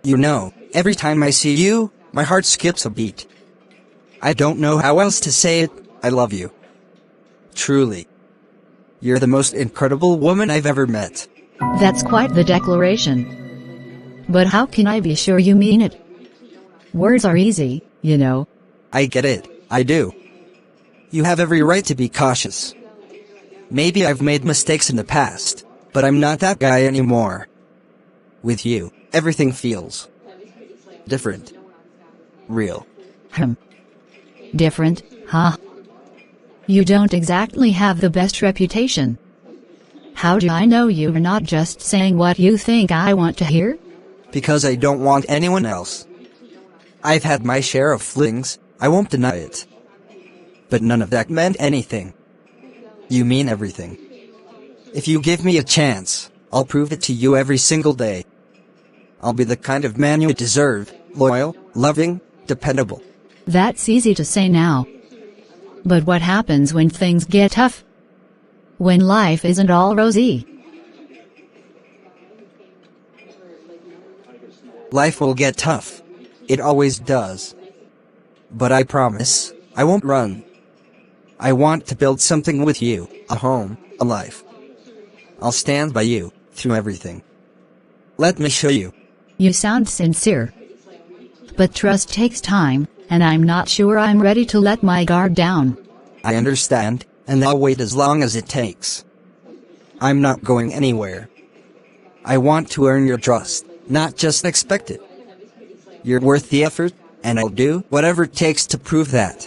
You know, every time I see you, my heart skips a beat. I don't know how else to say it, I love you. Truly. You're the most incredible woman I've ever met. That's quite the declaration. But how can I be sure you mean it? Words are easy, you know. I get it, I do. You have every right to be cautious. Maybe I've made mistakes in the past, but I'm not that guy anymore. With you, everything feels different. Real. Different, huh? You don't exactly have the best reputation. How do I know you're not just saying what you think I want to hear? Because I don't want anyone else. I've had my share of flings, I won't deny it. But none of that meant anything. You mean everything. If you give me a chance, I'll prove it to you every single day. I'll be the kind of man you deserve, loyal, loving, dependable. That's easy to say now. But what happens when things get tough? When life isn't all rosy? Life will get tough. It always does. But I promise, I won't run. I want to build something with you, a home, a life. I'll stand by you, through everything. Let me show you. You sound sincere. But trust takes time, and I'm not sure I'm ready to let my guard down. I understand, and I'll wait as long as it takes. I'm not going anywhere. I want to earn your trust, not just expect it. You're worth the effort, and I'll do whatever it takes to prove that.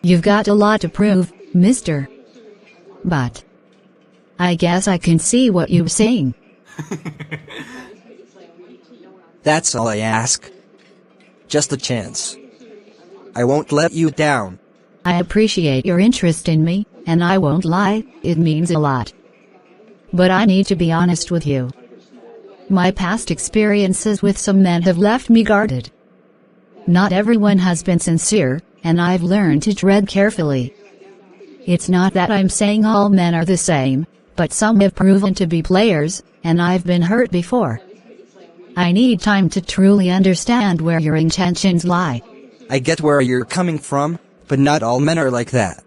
You've got a lot to prove, mister. But I guess I can see what you're saying. That's all I ask. Just a chance. I won't let you down. I appreciate your interest in me, and I won't lie, it means a lot. But I need to be honest with you. My past experiences with some men have left me guarded. Not everyone has been sincere, and I've learned to tread carefully. It's not that I'm saying all men are the same, but some have proven to be players, and I've been hurt before. I need time to truly understand where your intentions lie. I get where you're coming from, but not all men are like that.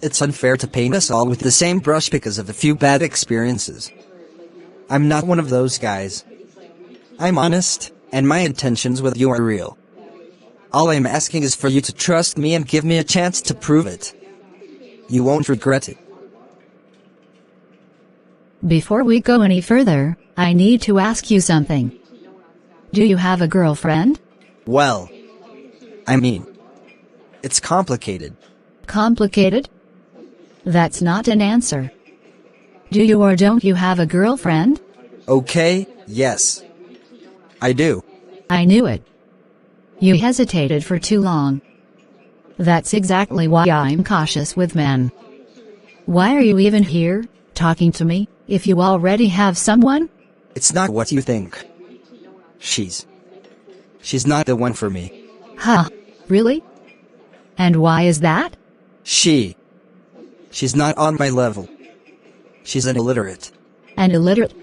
It's unfair to paint us all with the same brush because of a few bad experiences. I'm not one of those guys. I'm honest, and my intentions with you are real. All I'm asking is for you to trust me and give me a chance to prove it. You won't regret it. Before we go any further, I need to ask you something. Do you have a girlfriend? Well, I mean, it's complicated. Complicated? That's not an answer. Do you or don't you have a girlfriend? Okay, yes. I do. I knew it. You hesitated for too long. That's exactly why I'm cautious with men. Why are you even here, talking to me, if you already have someone? It's not what you think. She's not the one for me. Huh, really? And why is that? She's not on my level. She's an illiterate. An illiterate?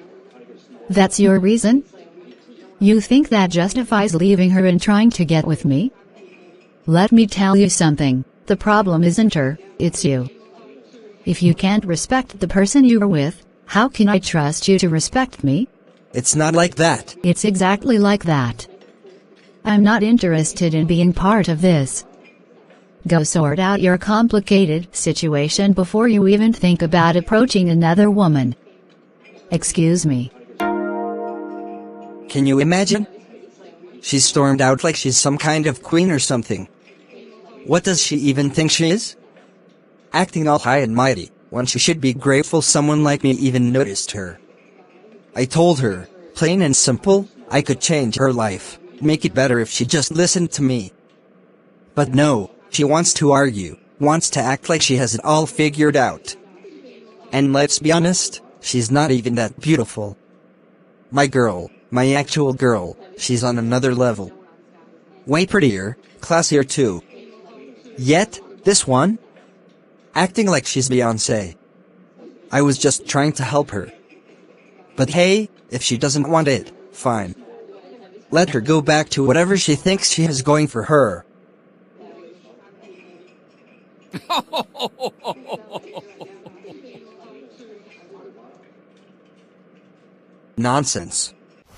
That's your reason? You think that justifies leaving her and trying to get with me? Let me tell you something, the problem isn't her, it's you. If you can't respect the person you're with, how can I trust you to respect me? It's not like that. It's exactly like that. I'm not interested in being part of this. Go sort out your complicated situation before you even think about approaching another woman. Excuse me. Can you imagine? She stormed out like she's some kind of queen or something. What does she even think she is? Acting all high and mighty, when she should be grateful someone like me even noticed her. I told her, plain and simple, I could change her life, make it better if she just listened to me. But no, she wants to argue, wants to act like she has it all figured out. And let's be honest, she's not even that beautiful. My girl, my actual girl, she's on another level. Way prettier, classier too. Yet, this one? Acting like she's Beyoncé. I was just trying to help her. But hey, if she doesn't want it, fine. Let her go back to whatever she thinks she has going for her. Nonsense.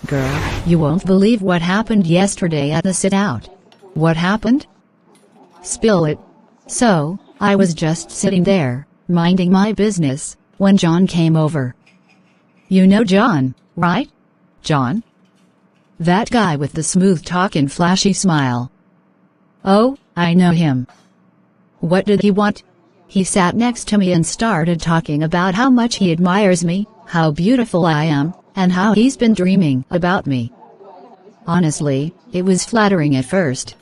Girl, you won't believe what happened yesterday at the sit-out. What happened? Spill it. So, I was just sitting there, minding my business, when John came over. You know John, right? John? That guy with the smooth talk and flashy smile. Oh, I know him. What did he want? He sat next to me and started talking about how much he admires me, how beautiful I am, and how he's been dreaming about me. Honestly, it was flattering at first.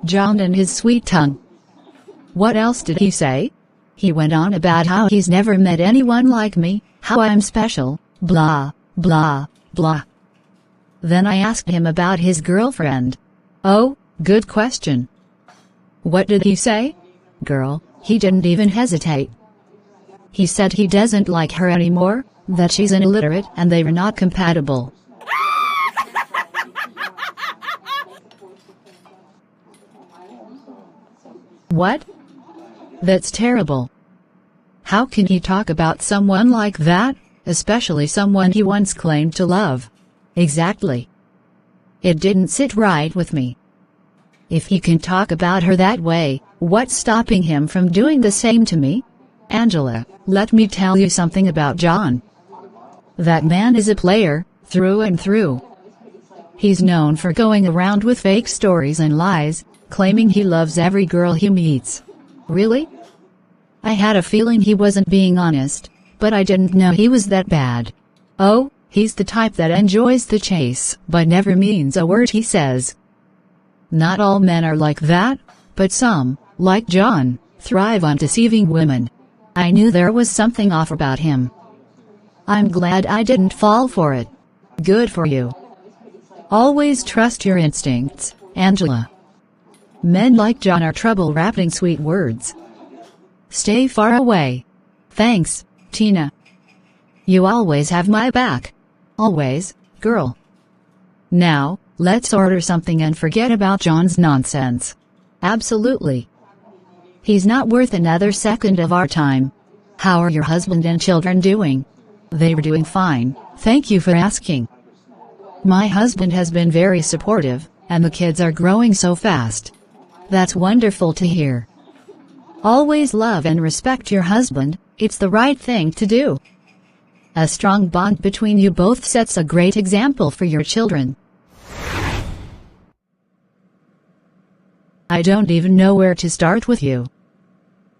John and his sweet tongue. What else did he say? He went on about how he's never met anyone like me, how I'm special, blah, blah, blah. Then I asked him about his girlfriend. Oh, good question. What did he say? Girl, he didn't even hesitate. He said he doesn't like her anymore, that she's an illiterate and they were not compatible. What? That's terrible. How can he talk about someone like that, especially someone he once claimed to love? Exactly. It didn't sit right with me. If he can talk about her that way, what's stopping him from doing the same to me? Angela, let me tell you something about John. That man is a player, through and through. He's known for going around with fake stories and lies, claiming he loves every girl he meets. Really? I had a feeling he wasn't being honest, but I didn't know he was that bad. Oh, he's the type that enjoys the chase, but never means a word he says. Not all men are like that, but some, like John, thrive on deceiving women. I knew there was something off about him. I'm glad I didn't fall for it. Good for you. Always trust your instincts, Angela. Men like John are trouble wrapping sweet words. Stay far away. Thanks, Tina. You always have my back. Always, girl. Now, let's order something and forget about John's nonsense. Absolutely. He's not worth another second of our time. How are your husband and children doing? They were doing fine, thank you for asking. My husband has been very supportive, and the kids are growing so fast. That's wonderful to hear. Always love and respect your husband, it's the right thing to do. A strong bond between you both sets a great example for your children. I don't even know where to start with you.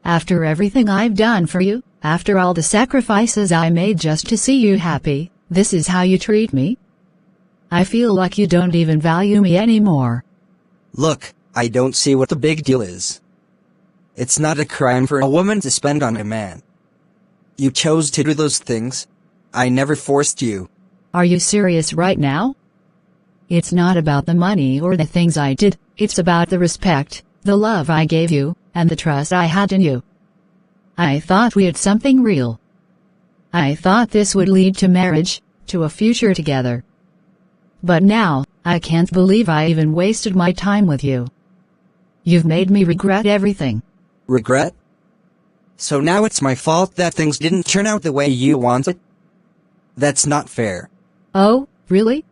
After everything I've done for you, after all the sacrifices I made just to see you happy, this is how you treat me? I feel like you don't even value me anymore. Look, I don't see what the big deal is. It's not a crime for a woman to spend on a man. You chose to do those things. I never forced you. Are you serious right now? It's not about the money or the things I did, it's about the respect, the love I gave you, and the trust I had in you. I thought we had something real. I thought this would lead to marriage, to a future together. But now, I can't believe I even wasted my time with you. You've made me regret everything. Regret? So now it's my fault that things didn't turn out the way you wanted? That's not fair. Oh, really?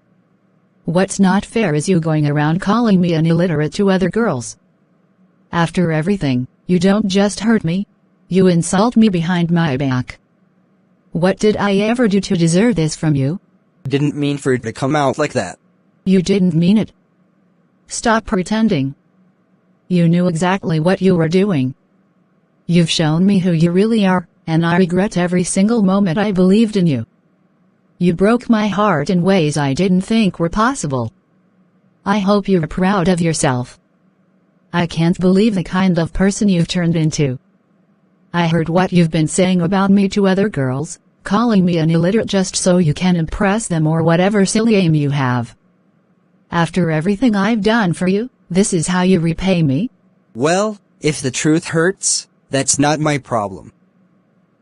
What's not fair is you going around calling me an illiterate to other girls. After everything, you don't just hurt me. You insult me behind my back. What did I ever do to deserve this from you? Didn't mean for it to come out like that. You didn't mean it. Stop pretending. You knew exactly what you were doing. You've shown me who you really are, and I regret every single moment I believed in you. You broke my heart in ways I didn't think were possible. I hope you're proud of yourself. I can't believe the kind of person you've turned into. I heard what you've been saying about me to other girls, calling me an illiterate just so you can impress them or whatever silly aim you have. After everything I've done for you, this is how you repay me? Well, if the truth hurts, that's not my problem.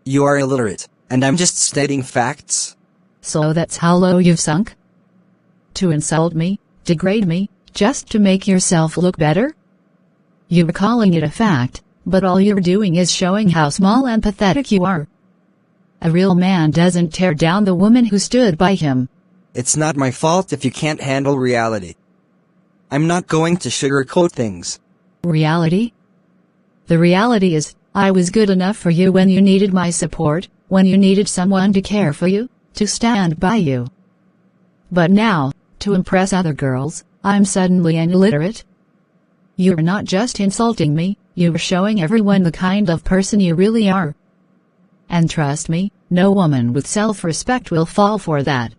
You are illiterate, And I'm just stating facts. So that's how low you've sunk? To insult me, degrade me, just to make yourself look better? You're calling it a fact, but all you're doing is showing how small and pathetic you are. A real man doesn't tear down the woman who stood by him. It's not my fault if you can't handle reality. I'm not going to sugarcoat things. Reality? The reality is, I was good enough for you when you needed my support, when you needed someone to care for you, to stand by you. But now, to impress other girls, I'm suddenly illiterate? You're not just insulting me, you're showing everyone the kind of person you really are. And trust me, no woman with self-respect will fall for that.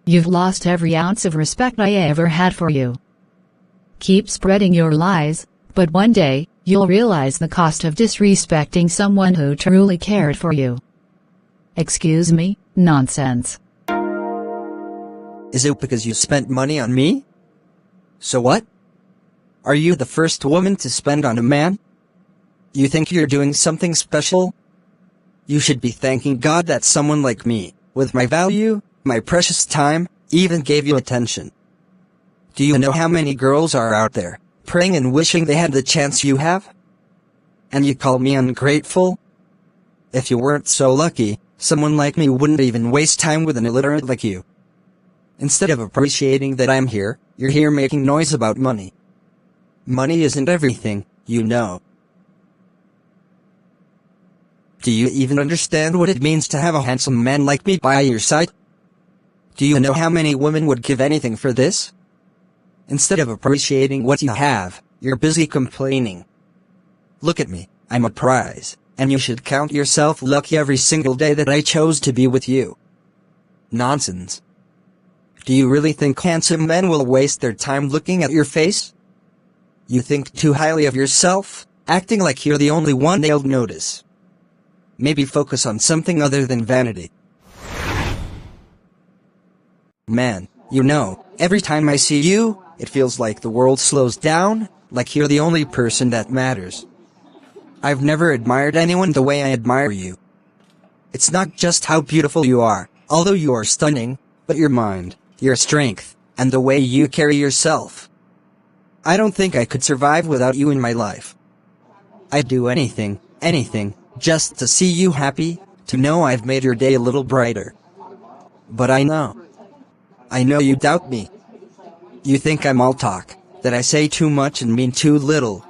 You've lost every ounce of respect I ever had for you. Keep spreading your lies, but one day, you'll realize the cost of disrespecting someone who truly cared for you. Excuse me, nonsense. Is it because you spent money on me? So what? Are you the first woman to spend on a man? You think you're doing something special? You should be thanking God that someone like me, with my value, my precious time, even gave you attention. Do you know how many girls are out there, praying and wishing they had the chance you have? And you call me ungrateful? If you weren't so lucky, someone like me wouldn't even waste time with an illiterate like you. Instead of appreciating that I'm here, you're here making noise about money. Money isn't everything, you know. Do you even understand what it means to have a handsome man like me by your side? Do you know how many women would give anything for this? Instead of appreciating what you have, you're busy complaining. Look at me, I'm a prize, and you should count yourself lucky every single day that I chose to be with you. Nonsense. Do you really think handsome men will waste their time looking at your face? You think too highly of yourself, acting like you're the only one they'll notice. Maybe focus on something other than vanity. Man, you know, every time I see you, it feels like the world slows down, like you're the only person that matters. I've never admired anyone the way I admire you. It's not just how beautiful you are, although you are stunning, but your mind, your strength, and the way you carry yourself. I don't think I could survive without you in my life. I'd do anything, just to see you happy, to know I've made your day a little brighter. But I know you doubt me. You think I'm all talk, that I say too much and mean too little.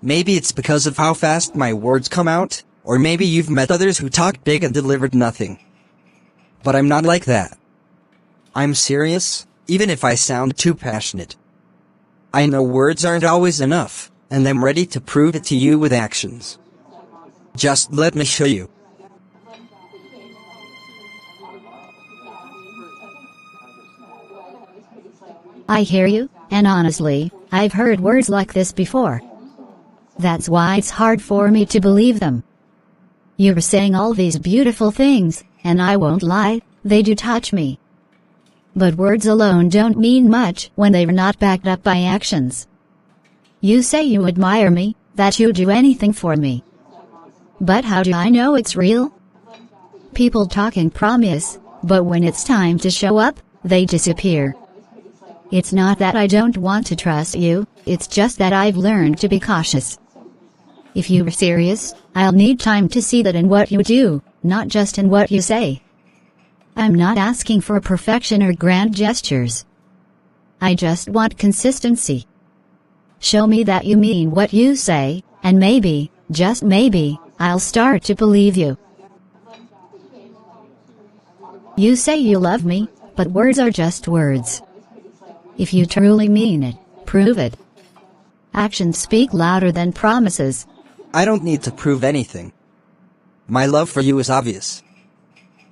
Maybe it's because of how fast my words come out, or maybe you've met others who talked big and delivered nothing. But I'm not like that. I'm serious, even if I sound too passionate. I know words aren't always enough, and I'm ready to prove it to you with actions. Just let me show you. I hear you, and honestly, I've heard words like this before. That's why it's hard for me to believe them. You're saying all these beautiful things, and I won't lie, they do touch me. But words alone don't mean much when they're not backed up by actions. You say you admire me, that you'd do anything for me. But how do I know it's real? People talk and promise, but when it's time to show up, they disappear. It's not that I don't want to trust you, it's just that I've learned to be cautious. If you're serious, I'll need time to see that in what you do, not just in what you say. I'm not asking for perfection or grand gestures. I just want consistency. Show me that you mean what you say, and maybe, just maybe, I'll start to believe you. You say you love me, but words are just words. If you truly mean it, prove it. Actions speak louder than promises. I don't need to prove anything. My love for you is obvious.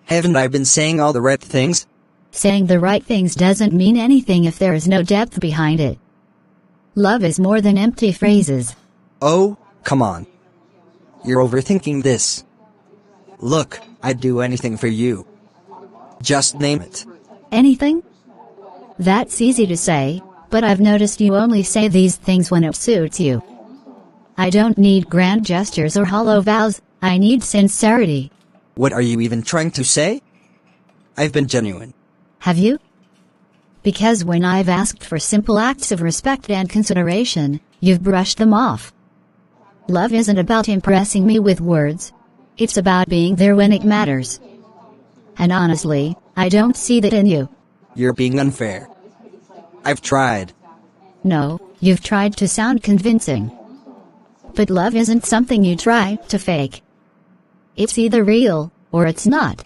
Haven't I been saying all the right things? Saying the right things doesn't mean anything if there is no depth behind it. Love is more than empty phrases. Oh, come on. You're overthinking this. Look, I'd do anything for you. Just name it. Anything? That's easy to say, but I've noticed you only say these things when it suits you. I don't need grand gestures or hollow vows, I need sincerity. What are you even trying to say? I've been genuine. Have you? Because when I've asked for simple acts of respect and consideration, you've brushed them off. Love isn't about impressing me with words. It's about being there when it matters. And honestly, I don't see that in you. You're being unfair. I've tried. No, you've tried to sound convincing. But love isn't something you try to fake. It's either real, or it's not.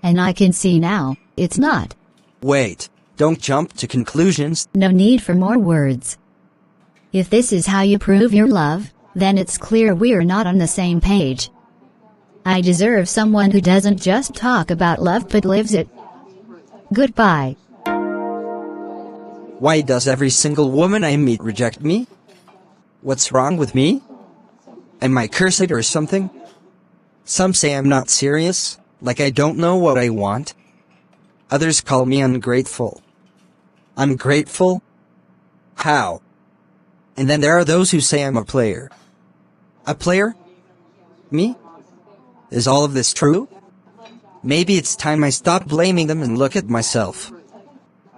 And I can see now, it's not. Wait, don't jump to conclusions. No need for more words. If this is how you prove your love, then it's clear we're not on the same page. I deserve someone who doesn't just talk about love but lives it. Goodbye. Why does every single woman I meet reject me? What's wrong with me? Am I cursed or something? Some say I'm not serious, like I don't know what I want. Others call me ungrateful. Ungrateful? How? And then there are those who say I'm a player. A player? Me? Is all of this true? Maybe it's time I stop blaming them and look at myself.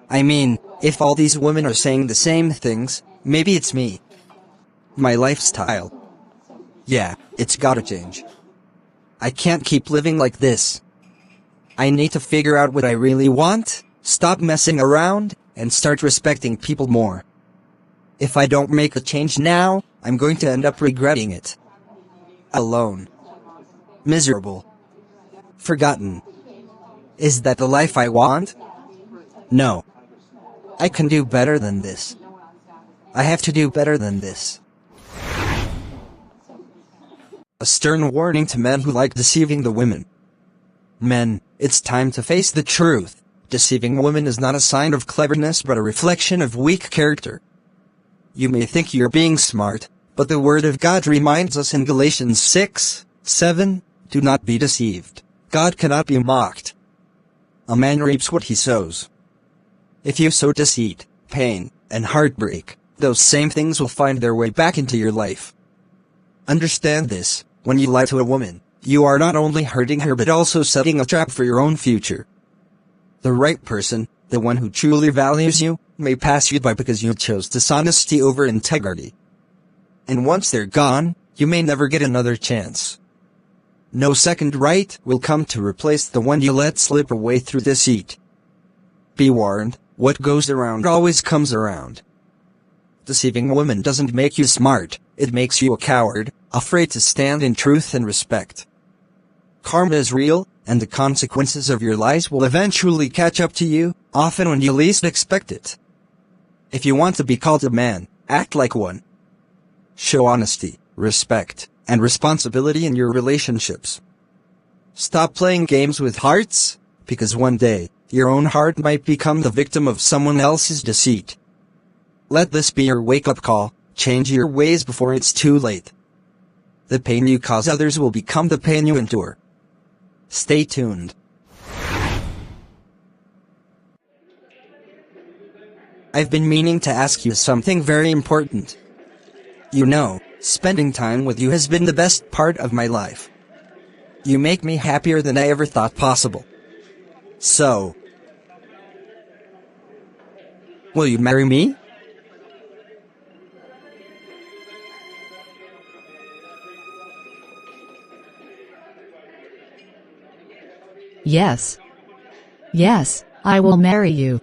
I mean, if all these women are saying the same things, maybe it's me. My lifestyle. Yeah, it's gotta change. I can't keep living like this. I need to figure out what I really want, stop messing around, and start respecting people more. If I don't make a change now, I'm going to end up regretting it. Alone. Miserable. Forgotten. Is that the life I want? No. I can do better than this. I have to do better than this. A stern warning to men who like deceiving the women. Men, it's time to face the truth. Deceiving a woman is not a sign of cleverness but a reflection of weak character. You may think you're being smart, but the Word of God reminds us in Galatians 6:7, do not be deceived. God cannot be mocked. A man reaps what he sows. If you sow deceit, pain, and heartbreak, those same things will find their way back into your life. Understand this, when you lie to a woman, you are not only hurting her but also setting a trap for your own future. The right person, the one who truly values you, may pass you by because you chose dishonesty over integrity. And once they're gone, you may never get another chance. No second right will come to replace the one you let slip away through deceit. Be warned, what goes around always comes around. Deceiving a woman doesn't make you smart, it makes you a coward, afraid to stand in truth and respect. Karma is real, and the consequences of your lies will eventually catch up to you, often when you least expect it. If you want to be called a man, act like one. Show honesty, respect, and responsibility in your relationships. Stop playing games with hearts, because one day, your own heart might become the victim of someone else's deceit. Let this be your wake-up call, change your ways before it's too late. The pain you cause others will become the pain you endure. Stay tuned. I've been meaning to ask you something very important. You know, spending time with you has been the best part of my life. You make me happier than I ever thought possible. So, will you marry me? Yes. Yes, I will marry you.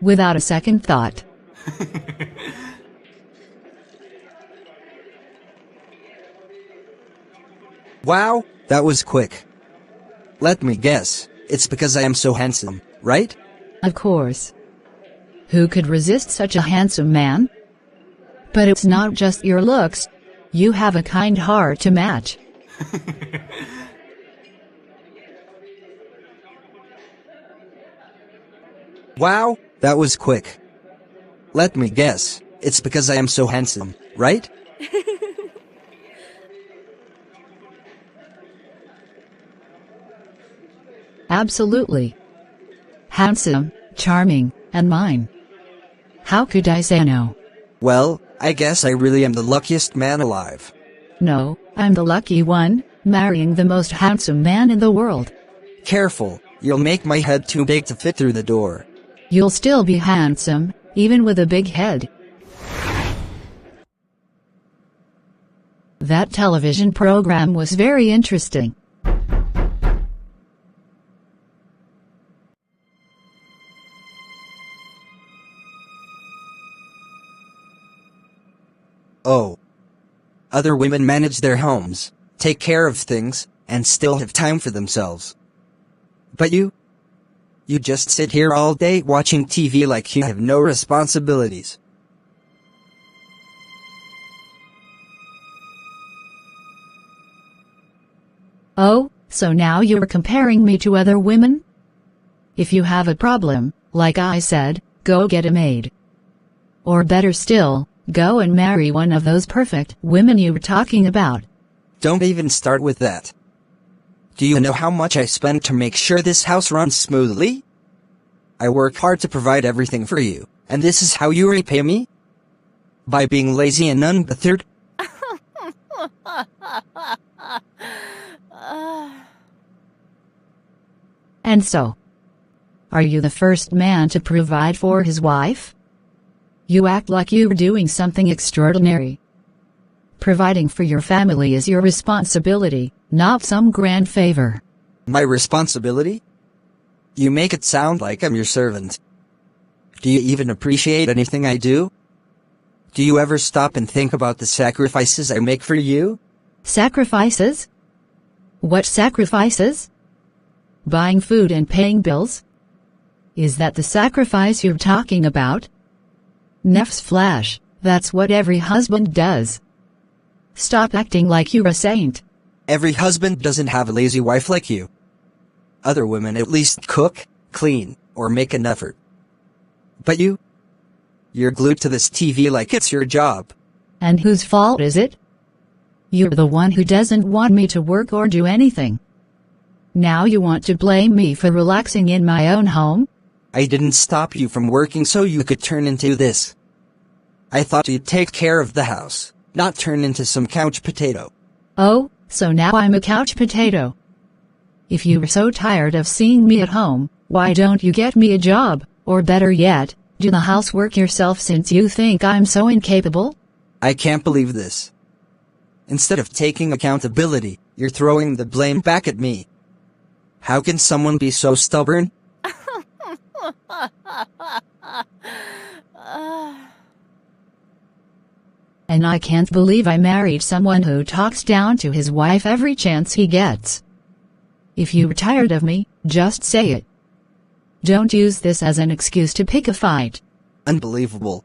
Without a second thought. Wow, that was quick. Let me guess, it's because I am so handsome, right? Of course. Who could resist such a handsome man? But it's not just your looks. You have a kind heart to match. Wow, that was quick. Let me guess, it's because I am so handsome, right? Absolutely. Handsome, charming, and mine. How could I say no? Well, I guess I really am the luckiest man alive. No, I'm the lucky one, marrying the most handsome man in the world. Careful, you'll make my head too big to fit through the door. You'll still be handsome, even with a big head. That television program was very interesting. Oh. Other women manage their homes, take care of things, and still have time for themselves. But you just sit here all day watching TV like you have no responsibilities. Oh, so now you're comparing me to other women? If you have a problem, like I said, go get a maid. Or better still, go and marry one of those perfect women you were talking about. Don't even start with that. Do you know how much I spend to make sure this house runs smoothly? I work hard to provide everything for you, and this is how you repay me? By being lazy and unbothered? And so, are you the first man to provide for his wife? You act like you're doing something extraordinary. Providing for your family is your responsibility, not some grand favor. My responsibility? You make it sound like I'm your servant. Do you even appreciate anything I do? Do you ever stop and think about the sacrifices I make for you? Sacrifices? What sacrifices? Buying food and paying bills? Is that the sacrifice you're talking about? Newsflash, that's what every husband does. Stop acting like you're a saint. Every husband doesn't have a lazy wife like you. Other women at least cook, clean, or make an effort. But you're glued to this TV like it's your job. And whose fault is it? You're the one who doesn't want me to work or do anything. Now you want to blame me for relaxing in my own home? I didn't stop you from working so you could turn into this. I thought you'd take care of the house, not turn into some couch potato. Oh, so now I'm a couch potato. If you're so tired of seeing me at home, why don't you get me a job, or better yet, do the housework yourself since you think I'm so incapable? I can't believe this. Instead of taking accountability, you're throwing the blame back at me. How can someone be so stubborn? And I can't believe I married someone who talks down to his wife every chance he gets. If you're tired of me, just say it. Don't use this as an excuse to pick a fight. Unbelievable.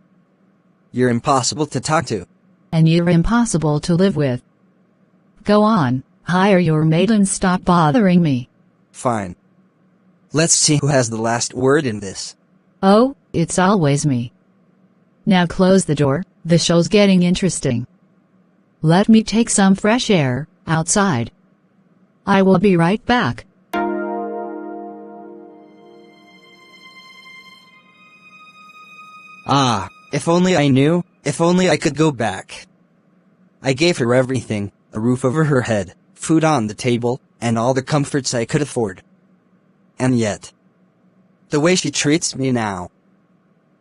You're impossible to talk to. And you're impossible to live with. Go on, hire your maid and stop bothering me. Fine. Let's see who has the last word in this. Oh, it's always me. Now close the door, the show's getting interesting. Let me take some fresh air, outside. I will be right back. Ah, if only I knew, if only I could go back. I gave her everything, a roof over her head, food on the table, and all the comforts I could afford. And yet, the way she treats me now,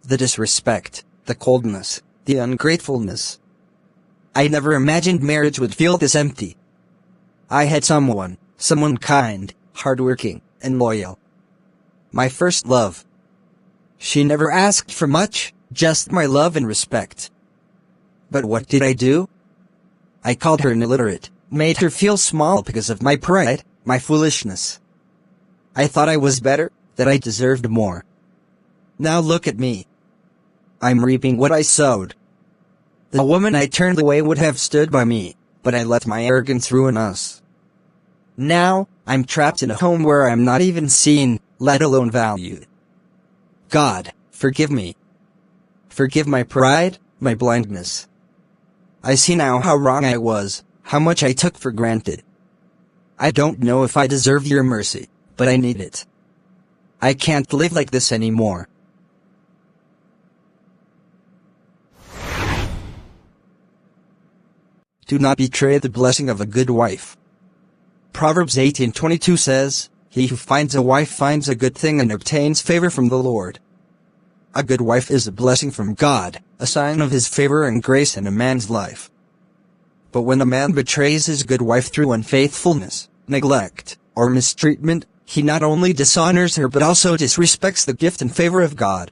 the disrespect, the coldness, the ungratefulness. I never imagined marriage would feel this empty. I had someone kind, hardworking, and loyal. My first love. She never asked for much, just my love and respect. But what did I do? I called her an illiterate, made her feel small because of my pride, my foolishness. I thought I was better, that I deserved more. Now look at me. I'm reaping what I sowed. The woman I turned away would have stood by me, but I let my arrogance ruin us. Now, I'm trapped in a home where I'm not even seen, let alone valued. God, forgive me. Forgive my pride, my blindness. I see now how wrong I was, how much I took for granted. I don't know if I deserve your mercy, but I need it. I can't live like this anymore. Do not betray the blessing of a good wife. Proverbs 18:22 says, "He who finds a wife finds a good thing and obtains favor from the Lord." A good wife is a blessing from God, a sign of His favor and grace in a man's life. But when a man betrays his good wife through unfaithfulness, neglect, or mistreatment, he not only dishonors her but also disrespects the gift and favor of God.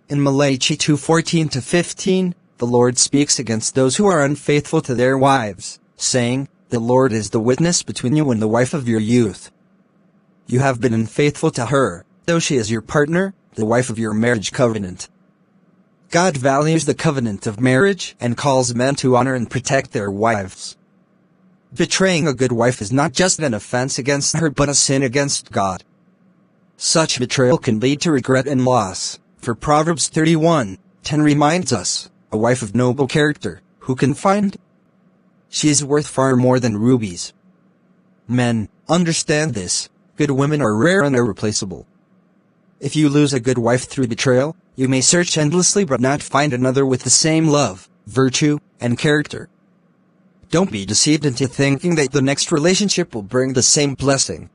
In Malachi 2:14-15, the Lord speaks against those who are unfaithful to their wives, saying, "The Lord is the witness between you and the wife of your youth. You have been unfaithful to her, though she is your partner, the wife of your marriage covenant." God values the covenant of marriage and calls men to honor and protect their wives. Betraying a good wife is not just an offense against her but a sin against God. Such betrayal can lead to regret and loss, for Proverbs 31:10 reminds us, "A wife of noble character, who can find? She is worth far more than rubies." Men, understand this. Good women are rare and irreplaceable. If you lose a good wife through betrayal, you may search endlessly but not find another with the same love, virtue, and character. Don't be deceived into thinking that the next relationship will bring the same blessing.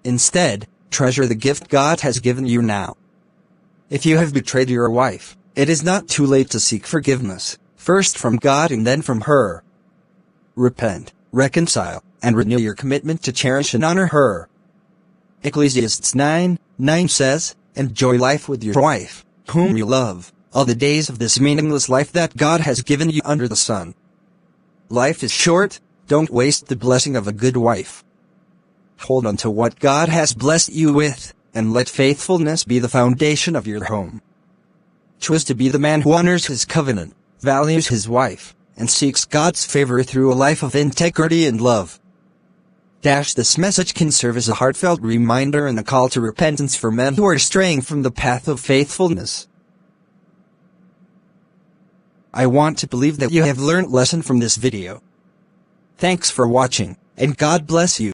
Instead, treasure the gift God has given you now. If you have betrayed your wife, it is not too late to seek forgiveness, first from God and then from her. Repent, reconcile, and renew your commitment to cherish and honor her. Ecclesiastes 9:9 says, "Enjoy life with your wife, whom you love, all the days of this meaningless life that God has given you under the sun." Life is short, don't waste the blessing of a good wife. Hold on to what God has blessed you with, and let faithfulness be the foundation of your home. Choose to be the man who honors his covenant, values his wife, and seeks God's favor through a life of integrity and love. This message can serve as a heartfelt reminder and a call to repentance for men who are straying from the path of faithfulness. I want to believe that you have learned a lesson from this video. Thanks for watching, and God bless you.